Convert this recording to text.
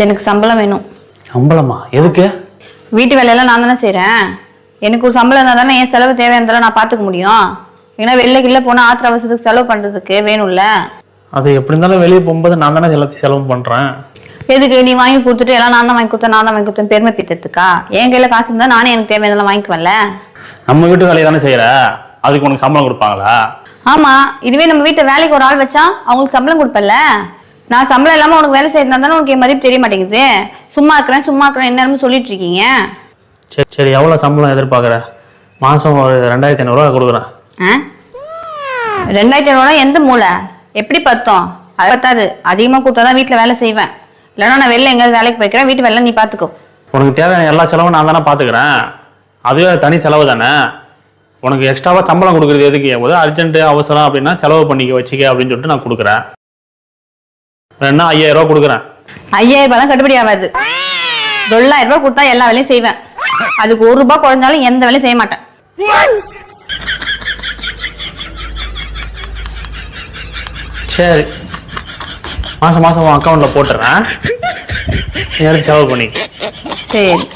எனக்கு சம்பளம் வேணும். சம்பளமா? எதுக்கு? வீட்டு வேலையெல்லாம் நான் தானே செய்கிறேன். எனக்கு ஒரு சம்பளம் இருந்தால் தானே என் செலவு தேவையானதெல்லாம் நான் பார்த்துக்க முடியும். ஏன்னா வெளில கிள்ள போனால் ஆத்திர அவசரத்துக்கு செலவு பண்ணுறதுக்கு வேணும்ல. அது எப்படி இருந்தாலும் வெளியே போகும்போது நான் தானே எல்லாத்தையும் செலவு பண்ணுறேன். எதுக்கு? நீ வாங்கி கொடுத்துட்டு எல்லாம் நான் தான் வாங்கி கொடுத்தேன், நான் தான் வாங்கி கொடுத்தேன் பெருமை பீத்தத்துக்கா? என் கையில் காசு இருந்தால் நானே எனக்கு தேவையானதெல்லாம் வாங்கிக்குவேன்ல. நம்ம வீட்டு வேலையை தானே செய்கிற, அதுக்கு உனக்கு சம்பளம் கொடுப்பாங்களா? ஆமாம், இதுவே நம்ம வீட்டை வேலைக்கு ஒரு ஆள் வச்சா அவங்களுக்கு சம்பளம் கொடுப்பல. நான் சம்பளம் இல்லாமல் உனக்கு வேலை செய்யறதா தானே உனக்கு என் மதிப்பு தெரிய மாட்டேங்குது. சும்மா இருக்கிறேன் என்னன்னு சொல்லிட்டு இருக்கீங்க. சரி சரி, எவ்வளோ சம்பளம் எதிர்பார்க்குற? மாதம் ஒரு 2500 கொடுக்குறேன். 2500 எந்த மூளை? எப்படி பத்தோம்? அது பத்தாது. அதிகமாக கொடுத்தா தான் வீட்டில் வேலை செய்வேன். இல்லைன்னா நான் வெளில எங்கேயாவது வேலைக்கு போய்க்கிறேன். வீட்டு வேலை நீ பார்த்துக்கோ. உனக்கு தேவையான எல்லா செலவும் நான் தானே பார்த்துக்கிறேன். அதுவே தனி செலவு தானே. உனக்கு எக்ஸ்ட்ராவாக சம்பளம் கொடுக்குறது எதுக்கு? போது அர்ஜென்ட்டு அவசரம் அப்படின்னா செலவு பண்ணிக்க வச்சுக்க அப்படின்னு சொல்லிட்டு நான் கொடுக்குறேன். வேணா 5000 ரூபா கொடுக்குறேன். 5000 ரூபாய்லாம் கட்டுப்படி ஆகாது. 9,000 ரூபாய் கொடுத்தா எல்லா வேலையும் செய்வேன். அதுக்கு 1 ரூபாய் குறைஞ்சாலும் எந்த வேலையும் செய்ய மாட்டேன். சரி, மாதம் மாதம் உன் அக்கௌண்ட்டில் போட்டுறேன். நீ எடுத்து செலவு பண்ணி. சரி.